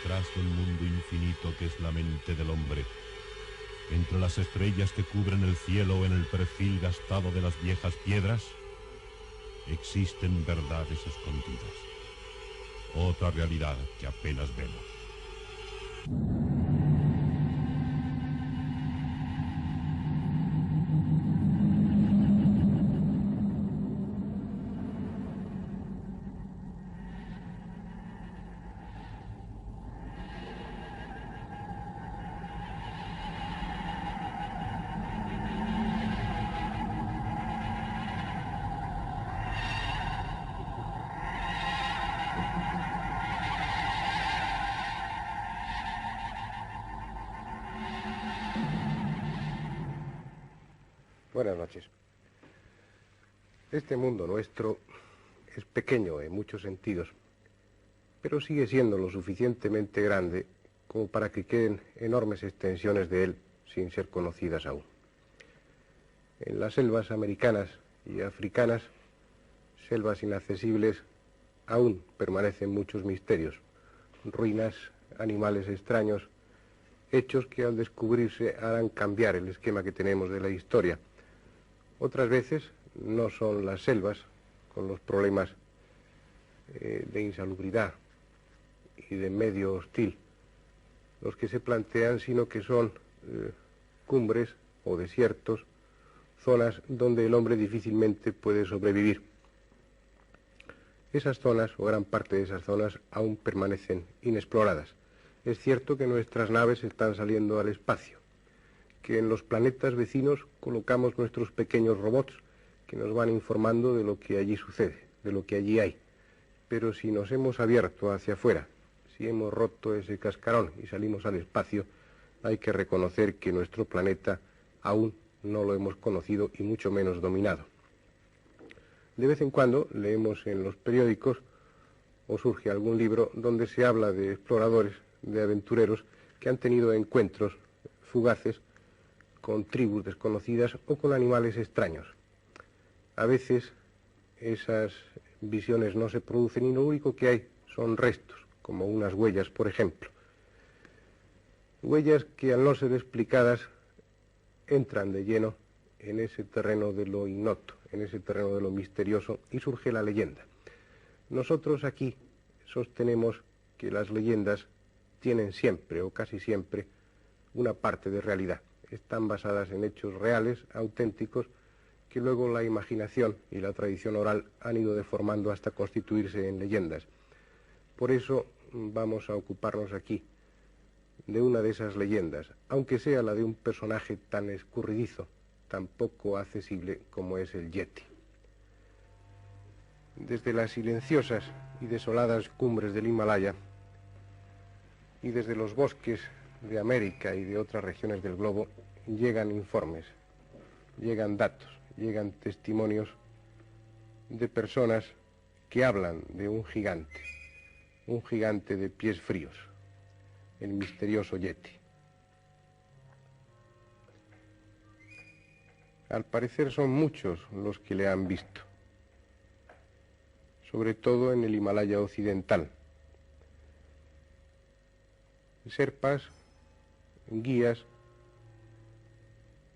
detrás del mundo infinito que es la mente del hombre, entre las estrellas que cubren el cielo o en el perfil gastado de las viejas piedras, existen verdades escondidas, otra realidad que apenas vemos. Buenas noches. Este mundo nuestro es pequeño en muchos sentidos, pero sigue siendo lo suficientemente grande como para que queden enormes extensiones de él sin ser conocidas aún. En las selvas americanas y africanas, selvas inaccesibles, aún permanecen muchos misterios, ruinas, animales extraños, hechos que al descubrirse harán cambiar el esquema que tenemos de la historia. Otras veces no son las selvas, con los problemas de insalubridad y de medio hostil, los que se plantean, sino que son cumbres o desiertos, zonas donde el hombre difícilmente puede sobrevivir. Esas zonas, o gran parte de esas zonas, aún permanecen inexploradas. Es cierto que nuestras naves están saliendo al espacio, que en los planetas vecinos colocamos nuestros pequeños robots que nos van informando de lo que allí sucede, de lo que allí hay. Pero si nos hemos abierto hacia afuera, si hemos roto ese cascarón y salimos al espacio, hay que reconocer que nuestro planeta aún no lo hemos conocido y mucho menos dominado. De vez en cuando leemos en los periódicos o surge algún libro donde se habla de exploradores, de aventureros que han tenido encuentros fugaces con tribus desconocidas o con animales extraños. A veces esas visiones no se producen y lo único que hay son restos, como unas huellas, por ejemplo. Huellas que al no ser explicadas entran de lleno en ese terreno de lo ignoto, en ese terreno de lo misterioso y surge la leyenda. Nosotros aquí sostenemos que las leyendas tienen siempre o casi siempre una parte de realidad. Están basadas en hechos reales, auténticos, que luego la imaginación y la tradición oral han ido deformando hasta constituirse en leyendas. Por eso vamos a ocuparnos aquí de una de esas leyendas, aunque sea la de un personaje tan escurridizo, tan poco accesible como es el Yeti. Desde las silenciosas y desoladas cumbres del Himalaya y desde los bosques de América y de otras regiones del globo llegan informes, llegan datos, llegan testimonios de personas que hablan de un gigante de pies fríos, el misterioso Yeti. Al parecer son muchos los que le han visto, sobre todo en el Himalaya occidental. Sherpas, guías,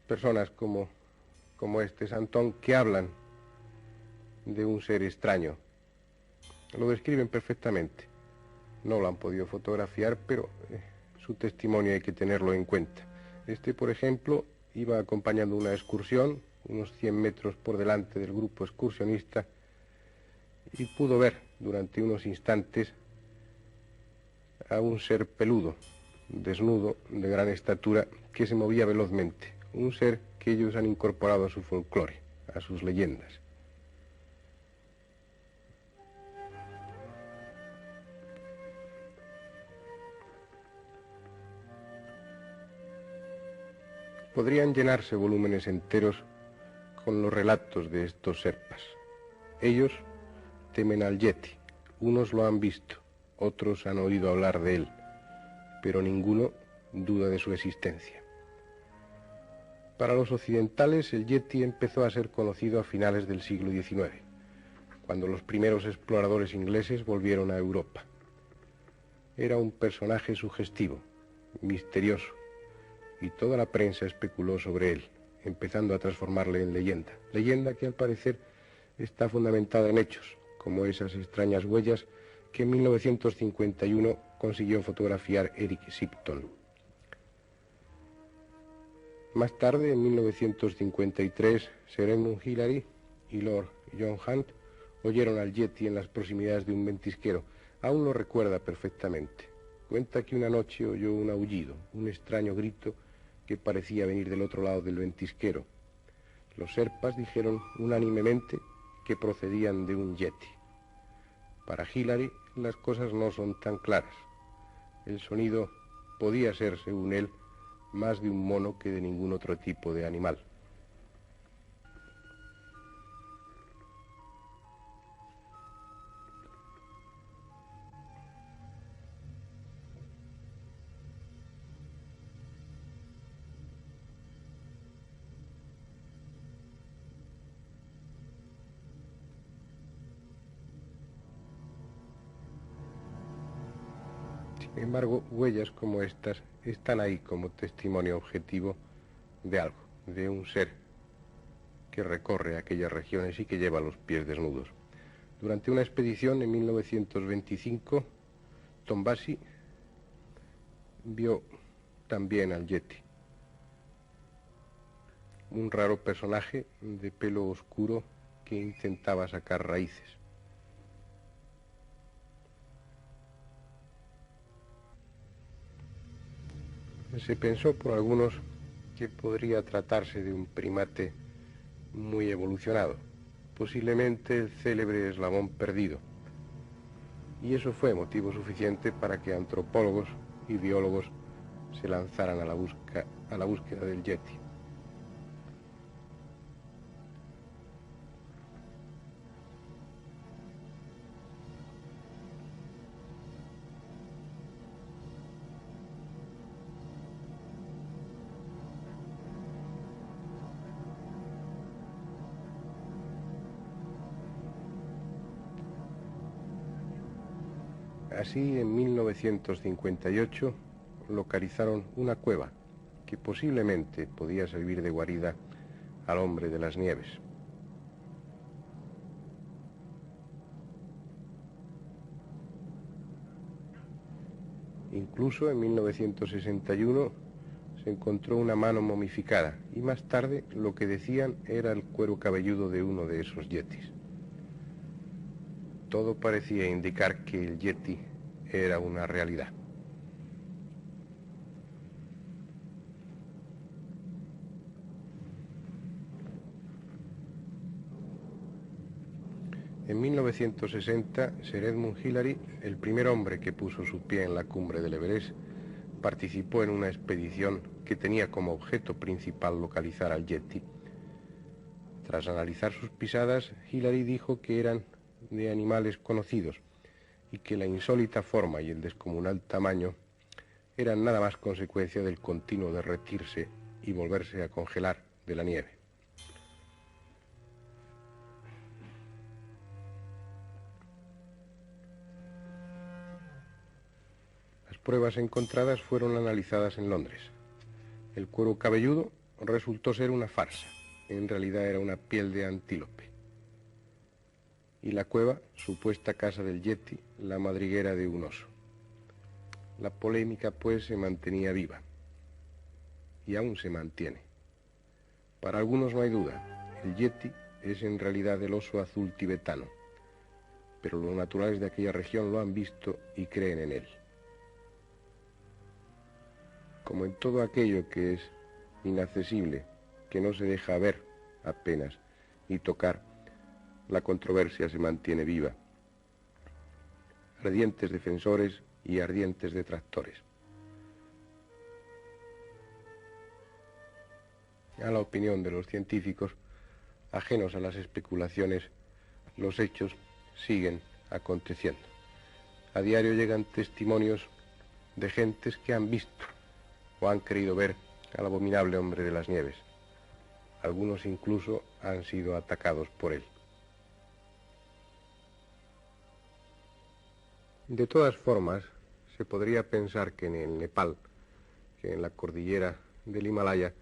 personas como este Santón, que hablan de un ser extraño. Lo describen perfectamente. No lo han podido fotografiar, pero su testimonio hay que tenerlo en cuenta. Este, por ejemplo, iba acompañando una excursión, unos 100 metros por delante del grupo excursionista, y pudo ver durante unos instantes a un ser peludo, desnudo, de gran estatura, que se movía velozmente. Un ser que ellos han incorporado a su folclore, a sus leyendas. Podrían llenarse volúmenes enteros con los relatos de estos Sherpas. Ellos temen al Yeti. Unos lo han visto, otros han oído hablar de él, pero ninguno duda de su existencia. Para los occidentales, el Yeti empezó a ser conocido a finales del siglo XIX, cuando los primeros exploradores ingleses volvieron a Europa. Era un personaje sugestivo, misterioso, y toda la prensa especuló sobre él, empezando a transformarle en leyenda. Leyenda que al parecer está fundamentada en hechos, como esas extrañas huellas que en 1951 consiguió fotografiar Eric Shipton. Más tarde, en 1953, Sir Edmund Hillary y Lord John Hunt oyeron al Yeti en las proximidades de un ventisquero. Aún lo recuerda perfectamente. Cuenta que una noche oyó un aullido, un extraño grito que parecía venir del otro lado del ventisquero. Los Sherpas dijeron unánimemente que procedían de un Yeti. Para Hillary las cosas no son tan claras. El sonido podía ser, según él, más de un mono que de ningún otro tipo de animal. Sin embargo, huellas como estas están ahí como testimonio objetivo de algo, de un ser que recorre aquellas regiones y que lleva los pies desnudos. Durante una expedición en 1925, Tom Bassi vio también al Yeti, un raro personaje de pelo oscuro que intentaba sacar raíces. Se pensó por algunos que podría tratarse de un primate muy evolucionado, posiblemente el célebre eslabón perdido. Y eso fue motivo suficiente para que antropólogos y biólogos se lanzaran a la búsqueda del Yeti. Así, en 1958, localizaron una cueva que posiblemente podía servir de guarida al hombre de las nieves. Incluso en 1961 se encontró una mano momificada y más tarde lo que decían era el cuero cabelludo de uno de esos yetis. Todo parecía indicar que el Yeti era una realidad. En 1960, Sir Edmund Hillary, el primer hombre que puso su pie en la cumbre del Everest, participó en una expedición que tenía como objeto principal localizar al Yeti. Tras analizar sus pisadas, Hillary dijo que eran de animales conocidos y que la insólita forma y el descomunal tamaño eran nada más consecuencia del continuo derretirse y volverse a congelar de la nieve. Las pruebas encontradas fueron analizadas en Londres. El cuero cabelludo resultó ser una farsa. En realidad era una piel de antílope. Y la cueva, supuesta casa del Yeti, la madriguera de un oso. La polémica, pues, se mantenía viva. Y aún se mantiene. Para algunos no hay duda, el Yeti es en realidad el oso azul tibetano. Pero los naturales de aquella región lo han visto y creen en él. Como en todo aquello que es inaccesible, que no se deja ver apenas y tocar, la controversia se mantiene viva. Ardientes defensores y ardientes detractores. A la opinión de los científicos, ajenos a las especulaciones, los hechos siguen aconteciendo. A diario llegan testimonios de gentes que han visto o han querido ver al abominable hombre de las nieves. Algunos incluso han sido atacados por él. De todas formas, se podría pensar que en el Nepal, que en la cordillera del Himalaya,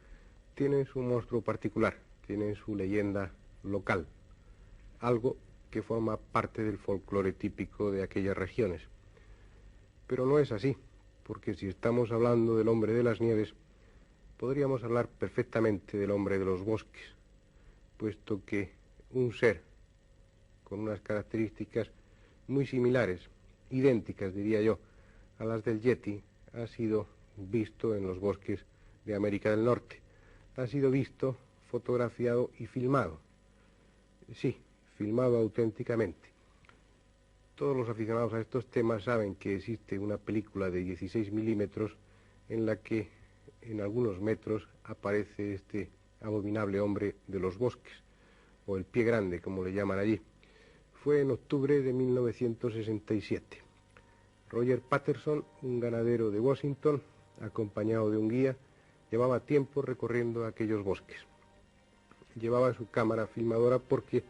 tienen su monstruo particular, tienen su leyenda local, algo que forma parte del folclore típico de aquellas regiones. Pero no es así, porque si estamos hablando del hombre de las nieves, podríamos hablar perfectamente del hombre de los bosques, puesto que un ser con unas características muy similares, idénticas diría yo, a las del Yeti, ha sido visto en los bosques de América del Norte. Ha sido visto, fotografiado y filmado. Sí, filmado auténticamente. Todos los aficionados a estos temas saben que existe una película de 16 milímetros en la que en algunos metros aparece este abominable hombre de los bosques, o el pie grande, como le llaman allí. Fue en octubre de 1967. Roger Patterson, un ganadero de Washington, acompañado de un guía, llevaba tiempo recorriendo aquellos bosques. Llevaba su cámara filmadora porque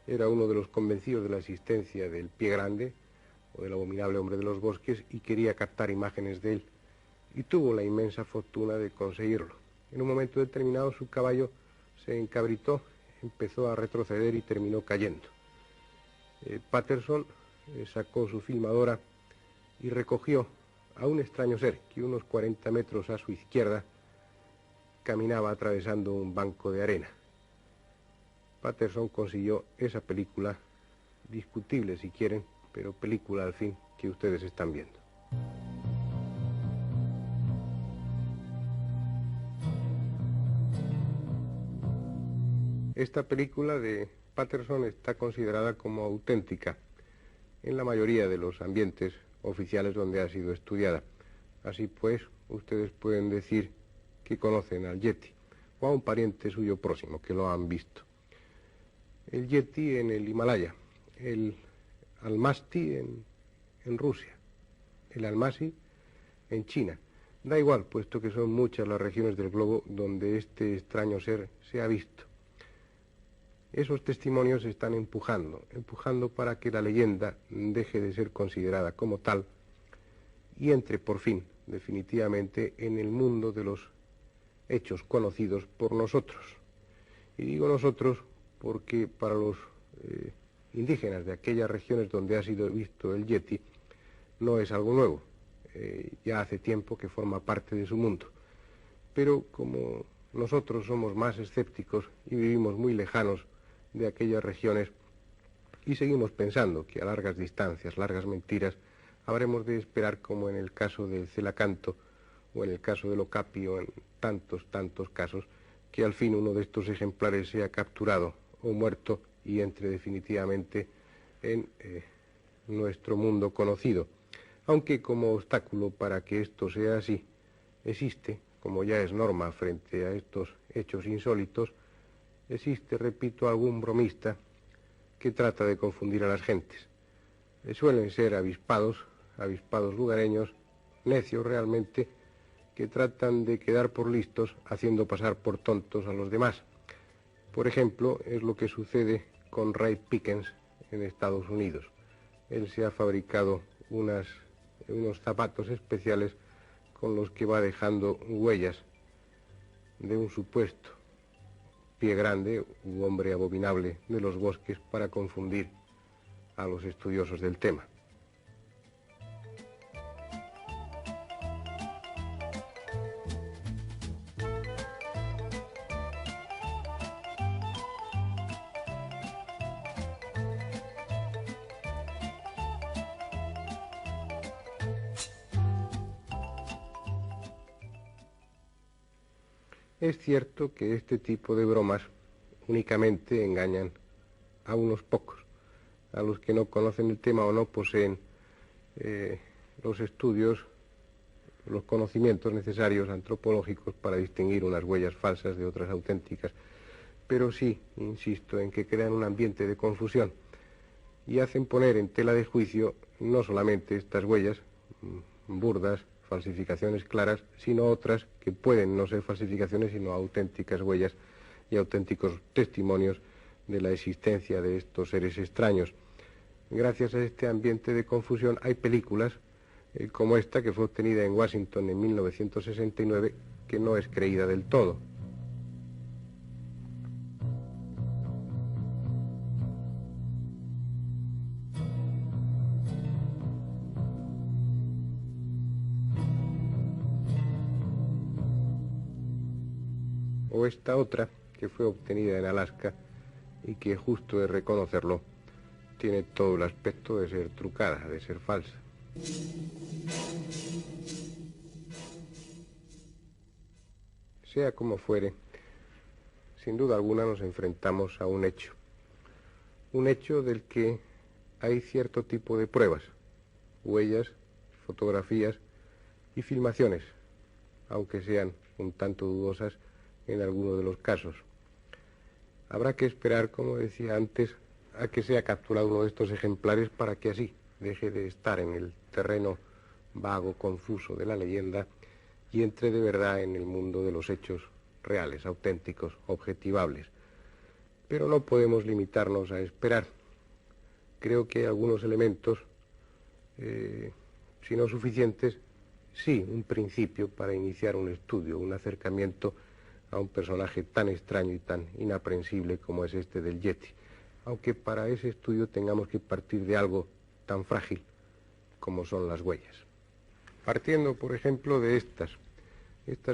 era uno de los convencidos de la existencia del pie grande, o del abominable hombre de los bosques, y quería captar imágenes de él. Y tuvo la inmensa fortuna de conseguirlo. En un momento determinado su caballo se encabritó, empezó a retroceder y terminó cayendo. Patterson sacó su filmadora y recogió a un extraño ser que unos 40 metros a su izquierda caminaba atravesando un banco de arena. Patterson consiguió esa película, discutible si quieren, pero película al fin que ustedes están viendo. Esta película de Patterson está considerada como auténtica en la mayoría de los ambientes oficiales donde ha sido estudiada. Así pues, ustedes pueden decir que conocen al Yeti, o a un pariente suyo próximo que lo han visto. El Yeti en el Himalaya, el Almaty en Rusia, el Almasi en China. Da igual, puesto que son muchas las regiones del globo donde este extraño ser se ha visto. Esos testimonios están empujando para que la leyenda deje de ser considerada como tal y entre por fin, definitivamente, en el mundo de los hechos conocidos por nosotros. Y digo nosotros porque para los indígenas de aquellas regiones donde ha sido visto el Yeti no es algo nuevo, ya hace tiempo que forma parte de su mundo. Pero como nosotros somos más escépticos y vivimos muy lejanos de aquellas regiones y seguimos pensando que a largas distancias, largas mentiras, habremos de esperar, como en el caso del celacanto o en el caso del okapi o en tantos casos, que al fin uno de estos ejemplares sea capturado o muerto y entre definitivamente en nuestro mundo conocido. Aunque como obstáculo para que esto sea así, existe, como ya es norma frente a estos hechos insólitos, existe, repito, algún bromista que trata de confundir a las gentes. Suelen ser avispados lugareños, necios realmente, que tratan de quedar por listos haciendo pasar por tontos a los demás. Por ejemplo, es lo que sucede con Ray Pickens en Estados Unidos. Él se ha fabricado unos zapatos especiales con los que va dejando huellas de un supuesto pie grande u hombre abominable de los bosques para confundir a los estudiosos del tema. Es cierto que este tipo de bromas únicamente engañan a unos pocos, a los que no conocen el tema o no poseen los estudios, los conocimientos necesarios antropológicos para distinguir unas huellas falsas de otras auténticas. Pero sí, insisto, en que crean un ambiente de confusión y hacen poner en tela de juicio no solamente estas huellas burdas, falsificaciones claras, sino otras que pueden no ser falsificaciones, sino auténticas huellas y auténticos testimonios de la existencia de estos seres extraños. Gracias a este ambiente de confusión hay películas como esta que fue obtenida en Washington en 1969, que no es creída del todo. O esta otra, que fue obtenida en Alaska y que, justo de reconocerlo, tiene todo el aspecto de ser trucada, de ser falsa. Sea como fuere, sin duda alguna nos enfrentamos a un hecho del que hay cierto tipo de pruebas, huellas, fotografías y filmaciones, aunque sean un tanto dudosas en algunos de los casos. Habrá que esperar, como decía antes, a que sea capturado uno de estos ejemplares para que así deje de estar en el terreno vago, confuso de la leyenda y entre de verdad en el mundo de los hechos reales, auténticos, objetivables. Pero no podemos limitarnos a esperar. Creo que hay algunos elementos, si no suficientes, sí, un principio para iniciar un estudio, un acercamiento a un personaje tan extraño y tan inaprensible como es este del Yeti, aunque para ese estudio tengamos que partir de algo tan frágil como son las huellas. Partiendo, por ejemplo, de estas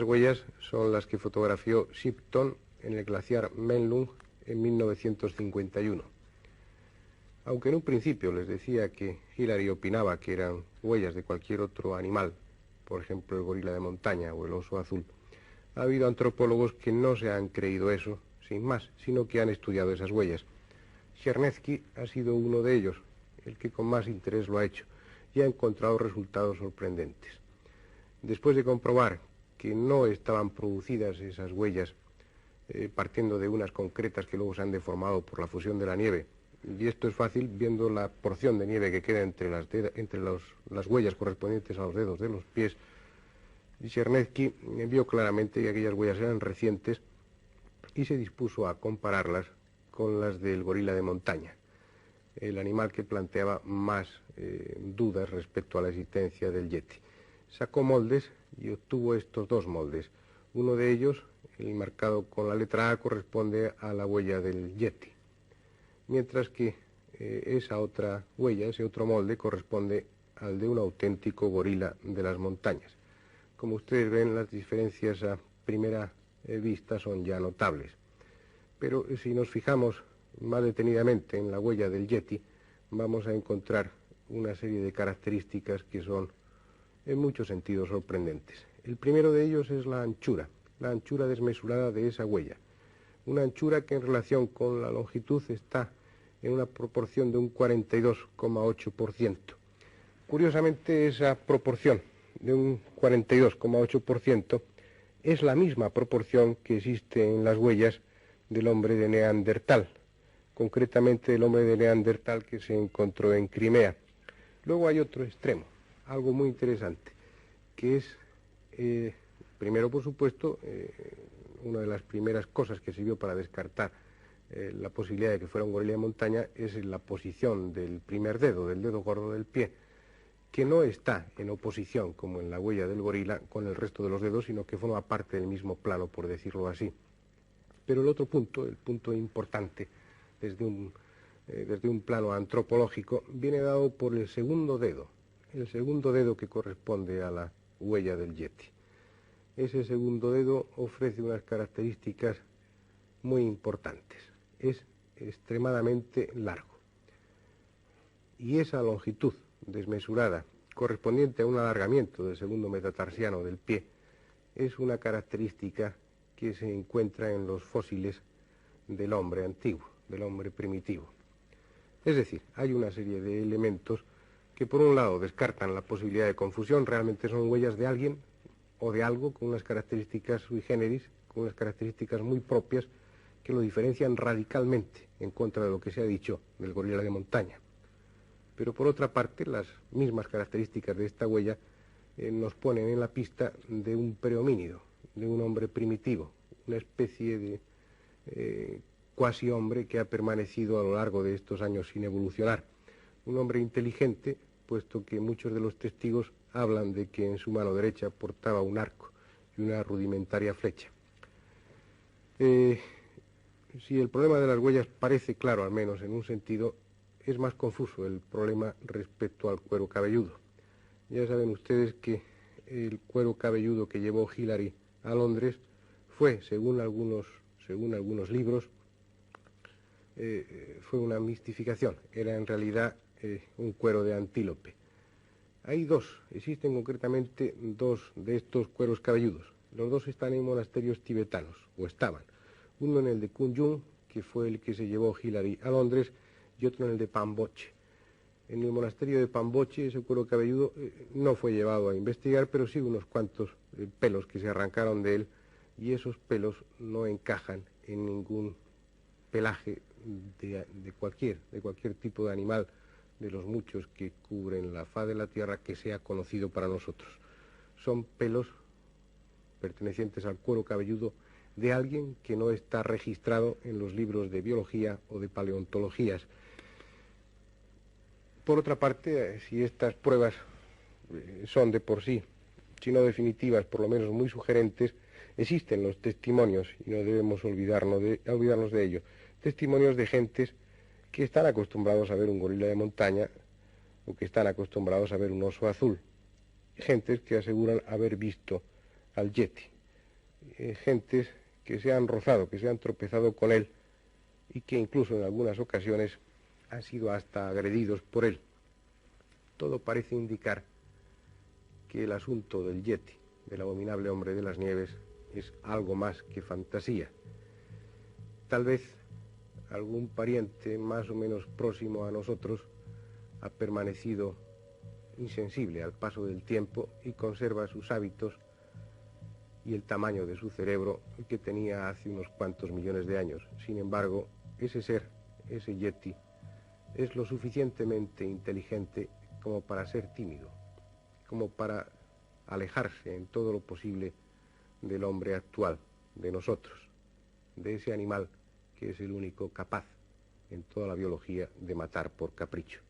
huellas son las que fotografió Shipton en el glaciar Menlung en 1951. Aunque en un principio les decía que Hillary opinaba que eran huellas de cualquier otro animal, por ejemplo el gorila de montaña o el oso azul, ha habido antropólogos que no se han creído eso, sin más, sino que han estudiado esas huellas. Chernevsky ha sido uno de ellos, el que con más interés lo ha hecho, y ha encontrado resultados sorprendentes. Después de comprobar que no estaban producidas esas huellas, partiendo de unas concretas que luego se han deformado por la fusión de la nieve, y esto es fácil viendo la porción de nieve que queda entre las huellas correspondientes a los dedos de los pies, Chernevsky vio claramente que aquellas huellas eran recientes y se dispuso a compararlas con las del gorila de montaña, el animal que planteaba más dudas respecto a la existencia del Yeti. Sacó moldes y obtuvo estos dos moldes. Uno de ellos, el marcado con la letra A, corresponde a la huella del Yeti, mientras que esa otra huella, ese otro molde, corresponde al de un auténtico gorila de las montañas. Como ustedes ven, las diferencias a primera vista son ya notables. Pero si nos fijamos más detenidamente en la huella del Yeti, vamos a encontrar una serie de características que son en muchos sentidos sorprendentes. El primero de ellos es la anchura desmesurada de esa huella. Una anchura que en relación con la longitud está en una proporción de un 42,8%. Curiosamente, esa proporción de un 42,8% es la misma proporción que existe en las huellas del hombre de Neandertal, concretamente el hombre de Neandertal que se encontró en Crimea. Luego hay otro extremo, algo muy interesante, que es, primero por supuesto, una de las primeras cosas que sirvió para descartar la posibilidad de que fuera un gorila de montaña es la posición del primer dedo, del dedo gordo del pie, que no está en oposición, como en la huella del gorila, con el resto de los dedos, sino que forma parte del mismo plano, por decirlo así. Pero el otro punto, el punto importante desde un plano antropológico, viene dado por el segundo dedo que corresponde a la huella del Yeti. Ese segundo dedo ofrece unas características muy importantes. Es extremadamente largo. Y esa longitud desmesurada, correspondiente a un alargamiento del segundo metatarsiano del pie, es una característica que se encuentra en los fósiles del hombre antiguo, del hombre primitivo. Es decir, hay una serie de elementos que por un lado descartan la posibilidad de confusión, realmente son huellas de alguien o de algo con unas características sui generis, con unas características muy propias que lo diferencian radicalmente en contra de lo que se ha dicho del gorila de montaña. Pero por otra parte, las mismas características de esta huella nos ponen en la pista de un prehomínido, de un hombre primitivo, una especie de cuasi hombre que ha permanecido a lo largo de estos años sin evolucionar. Un hombre inteligente, puesto que muchos de los testigos hablan de que en su mano derecha portaba un arco y una rudimentaria flecha. Si el problema de las huellas parece claro, al menos en un sentido, es más confuso el problema respecto al cuero cabelludo. Ya saben ustedes que el cuero cabelludo que llevó Hillary a Londres fue, según algunos libros, fue una mistificación. Era en realidad un cuero de antílope. Existen concretamente dos de estos cueros cabelludos. Los dos están en monasterios tibetanos, o estaban. Uno en el de Kunjung, que fue el que se llevó Hillary a Londres, y otro en el de Pamboche. En el monasterio de Pamboche, ese cuero cabelludo no fue llevado a investigar, pero sí unos cuantos pelos que se arrancaron de él, y esos pelos no encajan en ningún pelaje de cualquier tipo de animal, de los muchos que cubren la faz de la tierra, que sea conocido para nosotros. Son pelos pertenecientes al cuero cabelludo de alguien que no está registrado en los libros de biología o de paleontologías. Por otra parte, si estas pruebas son de por sí, si no definitivas, por lo menos muy sugerentes, existen los testimonios, y no debemos olvidarnos de ello, testimonios de gentes que están acostumbrados a ver un gorila de montaña o que están acostumbrados a ver un oso azul. Gentes que aseguran haber visto al Yeti. Gentes que se han rozado, que se han tropezado con él y que incluso en algunas ocasiones han sido hasta agredidos por él. Todo parece indicar que el asunto del Yeti, del abominable hombre de las nieves, es algo más que fantasía. Tal vez algún pariente más o menos próximo a nosotros ha permanecido insensible al paso del tiempo y conserva sus hábitos y el tamaño de su cerebro que tenía hace unos cuantos millones de años. Sin embargo, ese ser, ese Yeti, es lo suficientemente inteligente como para ser tímido, como para alejarse en todo lo posible del hombre actual, de nosotros, de ese animal que es el único capaz en toda la biología de matar por capricho.